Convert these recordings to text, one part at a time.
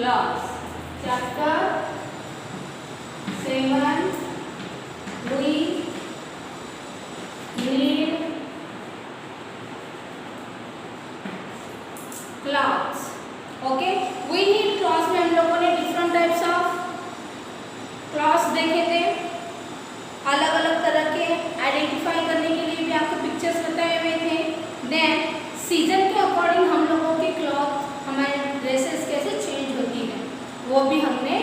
Clothes. Chapter 7 we need cloths। Okay, we need cloths में हम लोगों ने डिफरेंट टाइप्स ऑफ क्लॉथ्स देखे थे, अलग अलग तरह के आइडेंटिफाई करने के लिए भी आपको पिक्चर्स बताए हुए थे। देन सीजन के अकॉर्डिंग हम लोगों के क्लॉथ, हमारे ड्रेसेस कैसे चेंज होती है वो भी हमने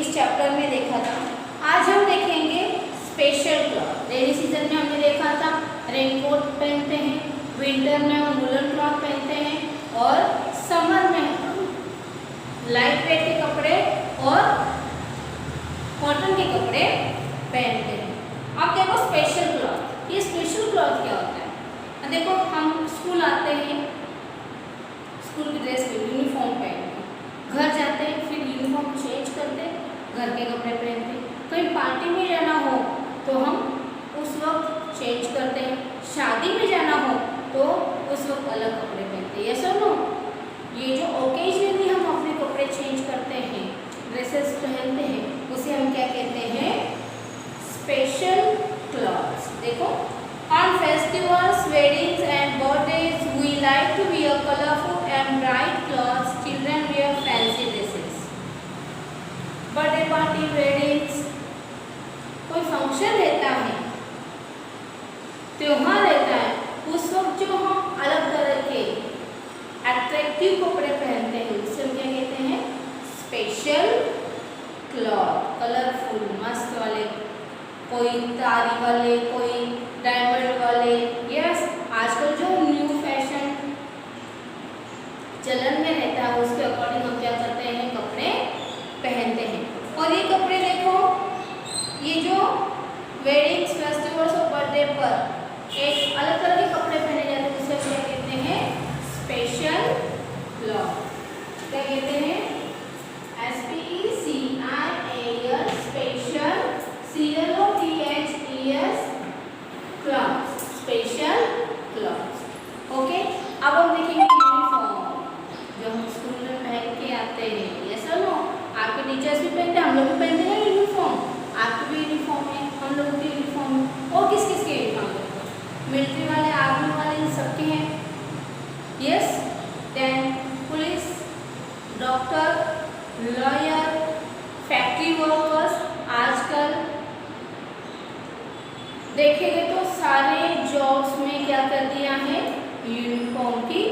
इस चैप्टर में देखा था। आज हम देखेंगे स्पेशल क्लॉथ। रेनी सीजन में हमने देखा था रेनकोट पहनते हैं, विंटर में हम वूलन क्लॉथ पहनते हैं और समर में लाइट वेट के कपड़े और कॉटन के कपड़े पहनते हैं। अब देखो स्पेशल क्लॉथ, ये स्पेशल क्लॉथ क्या होता है? देखो हम स्कूल आते हैं, स्कूल की ड्रेस में यूनिफॉर्म पहनते हैं, घर जाते हैं फिर यूनिफॉर्म चेंज करते हैं, घर के कपड़े पहनते हैं। कहीं पार्टी में जाना हो तो हम उस वक्त चेंज करते हैं, शादी में जाना हो तो उस वक्त अलग कपड़े पहनते हैं। यस और नो? ये जो ओकेजनली हम अपने कपड़े चेंज करते हैं, ड्रेसेस पहनते हैं, उसे हम क्या कहते हैं? Special clothes. देखो, on festivals, weddings and birthdays we like to wear colorful and bright clothes. Children wear fancy dresses. Birthday party, weddings, कोई फंक्शन रहता है, त्योहार रहता है, उस वक्त जो हम अलग तरह के अट्रैक्टिव कपड़े पहनते हैं उसे हम क्या कहते हैं? Special cloth. कलरफुल, मस्त वाले, कोई तारी वाले, कोई डायमंड वाले। यस, आजकल जो न्यू फैशन चलन में रहता है उसके अकॉर्डिंग हम क्या करते हैं? कपड़े पहनते हैं। और ये कपड़े देखो, ये जो वेडिंग्स, फेस्टिवल्स और बर्थडे पर एक अलग तरह के कपड़े पहने जाते हैं उसे क्या कहते हैं? Special cloth. क्या कहते हैं? SPECIAL, special, CLOTHES, clothes, special clothes. Okay, अब हम देखेंगे यूनिफॉर्म जो हम स्कूल में पहन के आते हैं। यस और नो? आपके टीचर्स भी पहनते हैं, हम लोग भी पहनते हैं यूनिफॉर्म। आपकी भी यूनिफॉर्म है, हम लोगों की यूनिफॉर्म है। और किस किस के यूनिफॉर्म है? मिलिट्री वाले, आर्मी वाले, इन सबके हैं। Yes, then police, doctor, lawyer, factory workers. आजकल देखेंगे तो सारे जॉब्स में क्या कर दिया है? यूनिफॉर्म की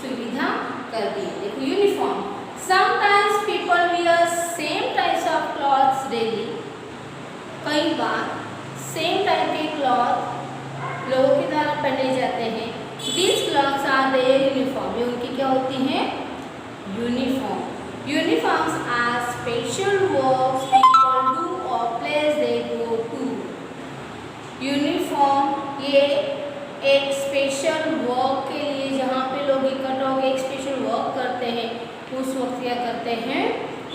सुविधा कर दी है। देखो uniform, sometimes people wear same types of clothes daily. कई बार सेम टाइप के क्लॉथ लोगों के द्वारा पहने जाते हैं। These clothes are their uniform. ये उनकी क्या होती हैं? Uniform. Uniforms are special works people do और place they go to. Uniform ये एक स्पेशल वर्क के लिए, जहाँ पे लोग इकट्ठा होकर एक स्पेशल वर्क करते हैं, उस वक्त क्या करते हैं?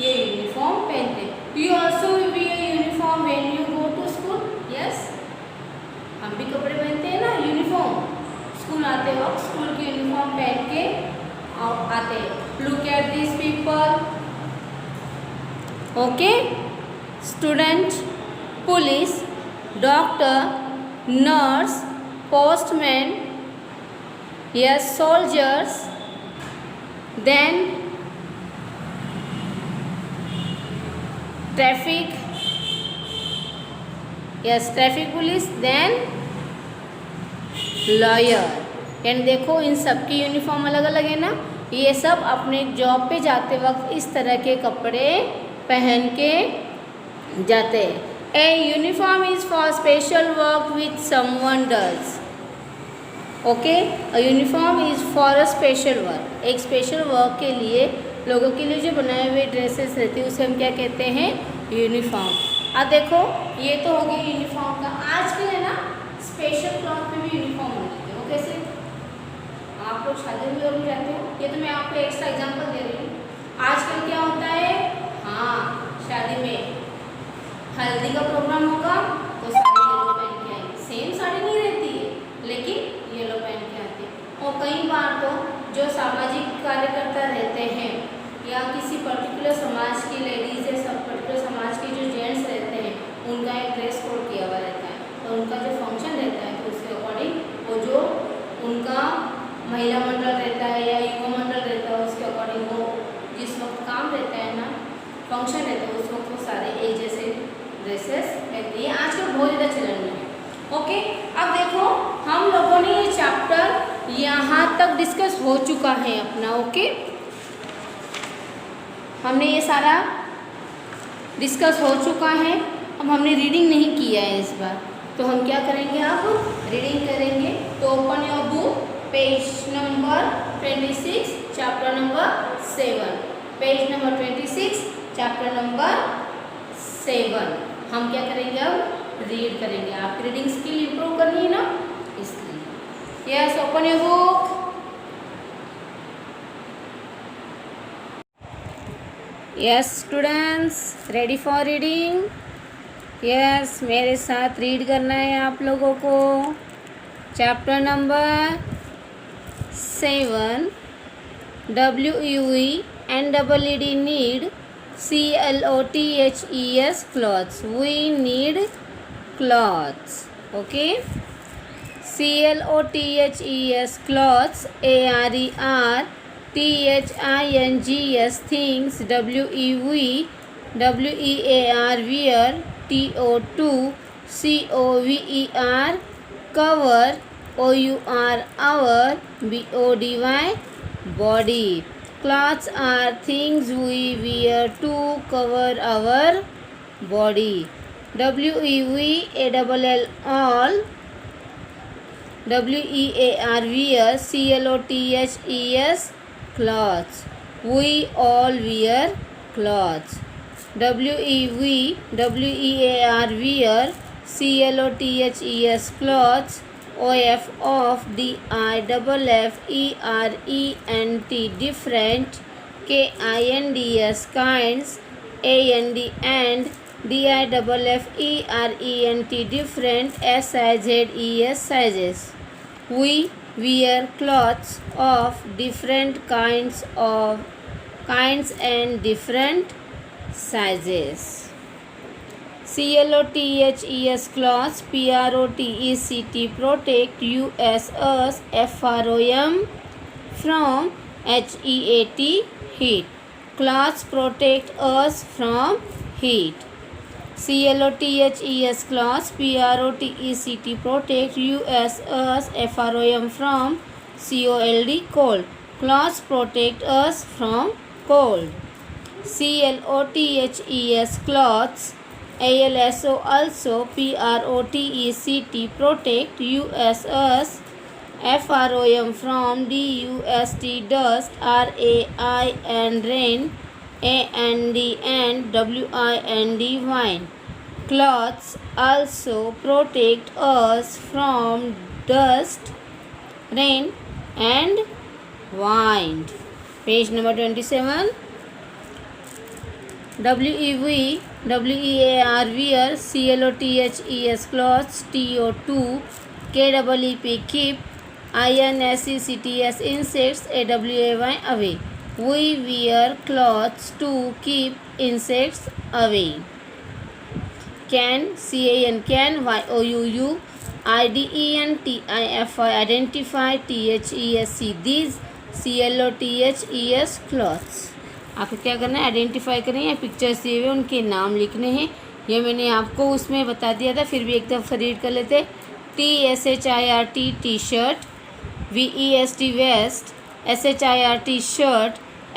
ये यूनिफॉर्म पहनते हैं। You also wear uniform when you go to school. Yes, हम भी कपड़े पहनते हैं ना, यूनिफॉर्म। स्कूल आते वक्त स्कूल की यूनिफॉर्म पहन के आते हैं। Look at this people. Okay, student, police, doctor, nurse, postman, yes, soldiers, then traffic, yes, traffic police, then lawyer। And देखो इन सब की यूनिफॉर्म अलग अलग है ना। ये सब अपने जॉब पे जाते वक्त इस तरह के कपड़े पहन के जाते हैं। A uniform is for special work which someone does. Okay, a uniform is for a special work. एक स्पेशल वर्क के लिए लोगों के लिए जो बनाए हुए ड्रेसेस रहते हैं उसे हम क्या कहते हैं? यूनिफॉर्म। अब देखो ये तो हो गया यूनिफॉर्म का। आजकल है ना स्पेशल क्लॉथ में भी यूनिफॉर्म बनाते हैं। वो कैसे? आप लोग शादी में और भी जाते हो, ये तो मैं आपको एक्स्ट्रा एग्जांपल दे रही हूँ। आजकल क्या होता है? हाँ, शादी में हल्दी का प्रोग्राम होगा तो साड़ी येलो पहन के आएंगे। सेम साड़ी नहीं रहती है लेकिन येलो पहन के आती है। और कई बार तो जो सामाजिक कार्यकर्ता रहते हैं या महिला मंडल रहता है या युवा मंडल रहता है, उसके अकॉर्डिंग वो जिस वक्त काम रहता है ना, फंक्शन रहता है, उस वक्त वो सारे एक जैसे ड्रेसेस पहनते हैं। आजकल बहुत ज़्यादा चलन में है। ओके, अब देखो हम लोगों ने ये चैप्टर यहाँ तक डिस्कस हो चुका है अपना। ओके, हमने ये सारा डिस्कस हो चुका है। अब हमने रीडिंग नहीं किया है इस बार, तो हम क्या करेंगे, अब रीडिंग करेंगे। तो open your book, page number 26, chapter number 7। Page number 26, chapter number 7 हम क्या करेंगे, अब रीड करेंगे। आपकी रीडिंग स्किल इंप्रूव करनी है ना, इसलिए। Yes, open your book. Yes students, ready for reading? Yes, मेरे साथ रीड करना है आप लोगों को। Chapter number 7, WUE and EED need CLOTHES clothes. We need clothes. Okay, CLOTHES clothes, ARER THINGS things, WEAR wear, TO2 COVER cover, OUR our, BODY body. Clothes are things we wear to cover our body. WEALL all, WEAR wear, CLOTHES clothes. We all wear clothes. WEAR wear, CLOTHES clothes. OF of, DIFFERENT different, KINDS kinds, AND and, DIFFERENT different, SIZES sizes. We wear clothes of different kinds and different sizes. CLOTHES clothes, PROTECT protect us FROM from HEAT heat. Clothes protect us from heat. CLOTHES clothes, PROTECT protect us FROM from cold. Clothes protect us from cold. CLOTHES clothes, ALSO also, PROTECT protect us FROM from DUST dust, RAI and rain, AND and WIND wine. Clothes also protect us from dust, rain and wind. Page number 27. WEAR wear, CLOTHES clothes, TO2 KEEP keep, INSECTS insects, AWAY away. We wear clothes to keep insects away. Can, CAN YOUU IDENTIFY identify, THESC these, CLOTHES clothes. आपको क्या करना है, identify करना है, या pictures दिए हुए उनके नाम लिखने हैं। ये मैंने आपको उसमें बता दिया था, फिर भी एक दफ़ा रीड कर लेते। TSHIRT T shirt, VEST waste, SHIRT shirt,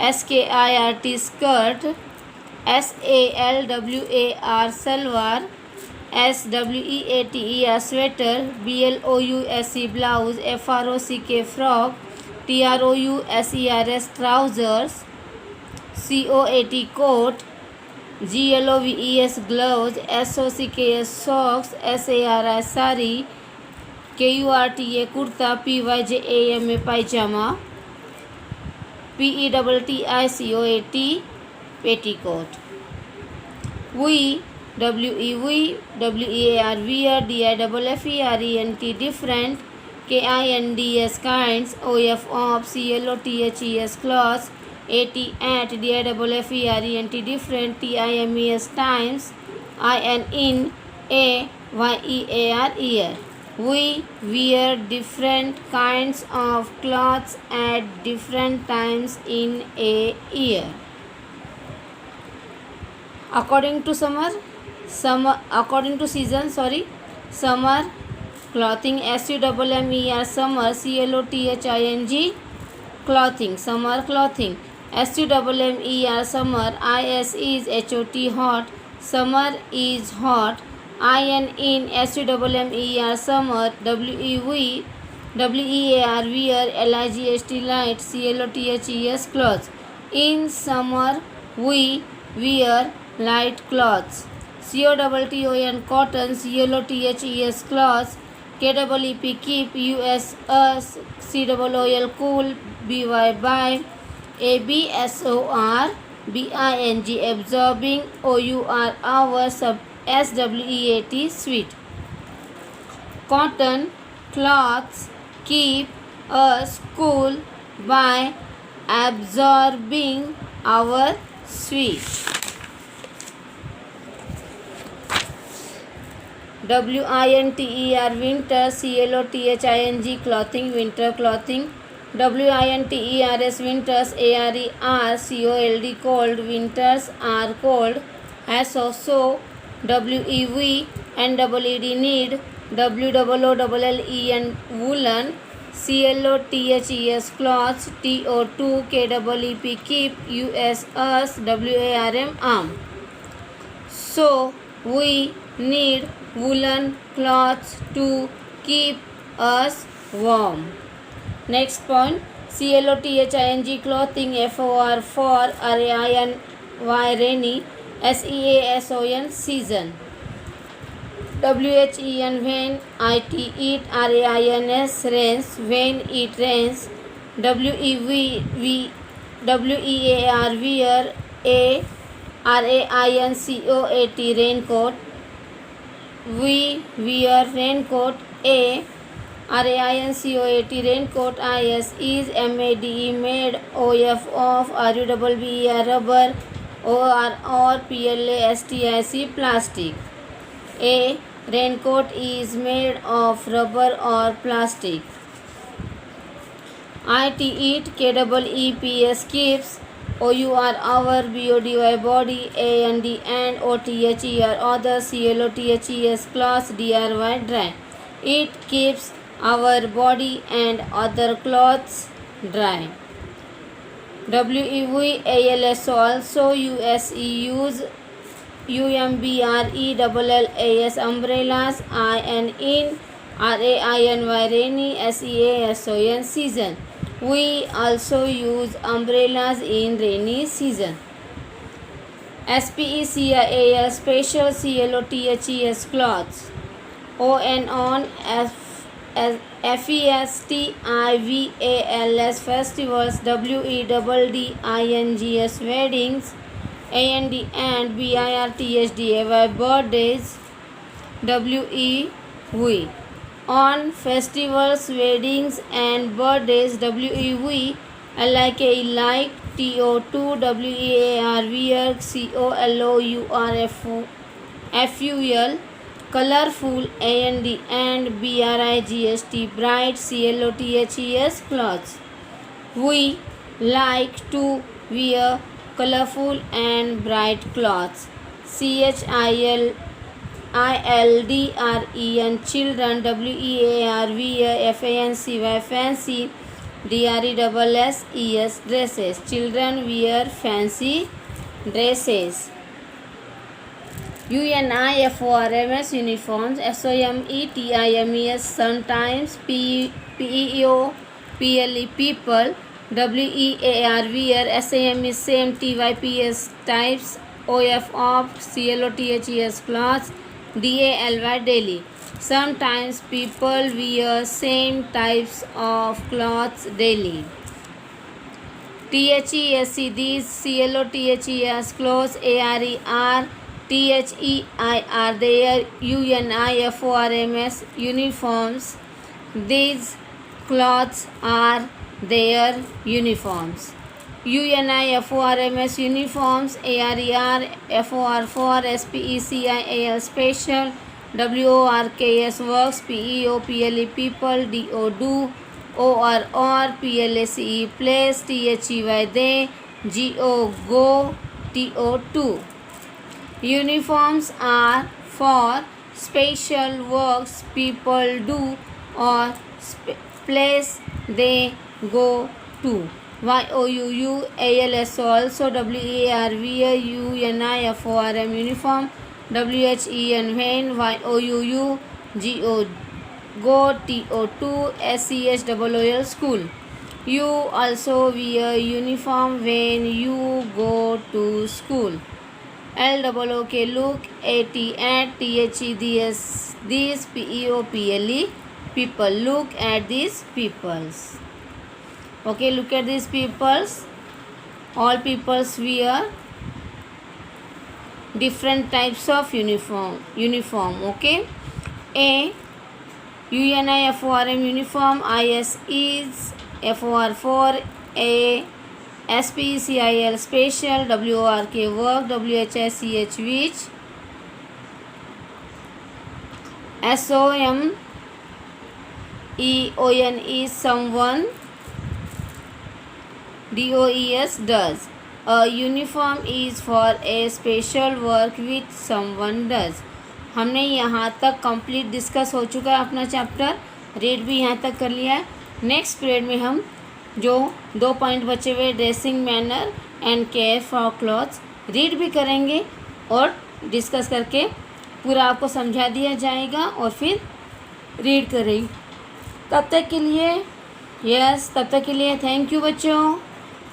SKIRT skirt, SALWAR salwar, SWEATER sweater, BLOUSE blouse, FROCK frock, TROUSERS trousers, COAT coat, GLOVES gloves, SOCKS socks, SARI sari, KURTA kurta, PYJAMA pyjama, PETTICOAT petticoat. We, WEAR wear, DIFFERENT different, KINDS kinds, OF CLOTHES clothes, AT at, DIFFERENT different, TIMES times, IN, AYEAR year. We wear different kinds of clothes at different times in a year. According to according to season, summer clothing, SUMMER, summer, CLOTHING, clothing, summer clothing, SUMMER, summer, IS is HOT, hot, summer is hot, IN SUMMER, summer, WEAR, wear, LIGHT, light, CLOTHES, clothes. In summer we wear light clothes. COTTON, cotton, CLOTHES, cloths. KEEP, keep, US, COOL, cool, BY, buy, ABSOR, BING, absorbing, OUR, hour, SWEAT, sweet. Cotton, cloths, keep us cool by absorbing our sweat. WINTER, winter, CLOTHING, clothing, winter clothing. WINTERS, winters, ARER, COLD, cold, winters are cold. So, WEV and EED, need. WOOLLEN, woolen, CLOTHES, cloths, TO2, KEEP, keep, US, WARM, arm. So we need woolen cloths to keep us warm. Next point, CLOTHING, clothing, FOR, for, RAINY, rainy, SEASON, season. WHEN, when, IT, eat, RAINS, rains, when it rains. WEAR, wear, RAINCOAT, raincoat. We wear raincoat, RAINCOAT, raincoat. Is MADE, made. OF, of, RUBBER, rubber. OR, PLASTIC, plastic. A raincoat is made of rubber or plastic. IT, eat, KEEPS, keeps. OUR, our, BODY, body, AND, and OTHER, other, CLOTHES, cloths, DRY, dry. It keeps our body and other clothes dry. WEALS, also, USE, use, UMBRELLAS, umbrellas. in, RAINY, rainy, SEASON, season. We also use umbrellas in rainy season. SPECIAL, special, CLOTHES, cloths. on, FESTIVALS, festivals. WEDDINGS, weddings. and BIRTHDAY, birthdays. WEV, on festivals, weddings, and birthdays. WEV, like, TO2, WEAR, wear, COLOUR, colorful, and BRIGST, bright, CLOTHES, clothes. We like to wear colorful and bright clothes. CHILDREN, children. WEAR, wear, FANCY, fancy. DRESSES, dresses. Children wear fancy dresses. UNIFORMS, uniforms. SOMETIMES, sometimes. PEO, people. WEAR, wear. SAM is same. TYPS, types. OF, CLOTHES, cloths. DALY, daily. Sometimes people wear same types of clothes daily. THESC, these, CLOTHES, clothes. ARER, THEIR, their. UNIFORMS, uniforms. These clothes are their uniforms. UNIFORMS, uniforms. ARER, FOR, for. SPECIAL, special. WORKS works, PEOPLE people, DO do, OR PLACE place, THEY they, GO go, TO to. Uniforms are for special works people do or place they go to. YOUU ALS also, WARVUNIFORM uniform, WHEN when, YOUU GO go, TO2 SCHOOL school. You also wear uniform when you go to school. LOOK look, AT at, THE these, PEOPLE people, look at these peoples. Okay, look at these peoples. All peoples wear different types of uniform. Okay, A UNIFORM uniform, IS is, FOR for, A SPCIL special, WORK work, WHICH which, SOMEON is someone, DOES does. A uniform is for a special work which someone does. हमने यहाँ तक complete discuss हो चुका है अपना chapter, read भी यहाँ तक कर लिया है। नेक्स्ट पीरियड में हम जो 2 पॉइंट बचे हुए, dressing manner and care for clothes, read भी करेंगे और डिस्कस करके पूरा आपको समझा दिया जाएगा और फिर रीड करेंगे। तब तक के लिए थैंक यू बच्चों।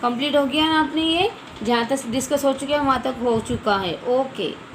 कंप्लीट हो गया ना आपने, ये जहाँ तक डिस्कस हो चुका है वहाँ तक हो चुका है। ओके।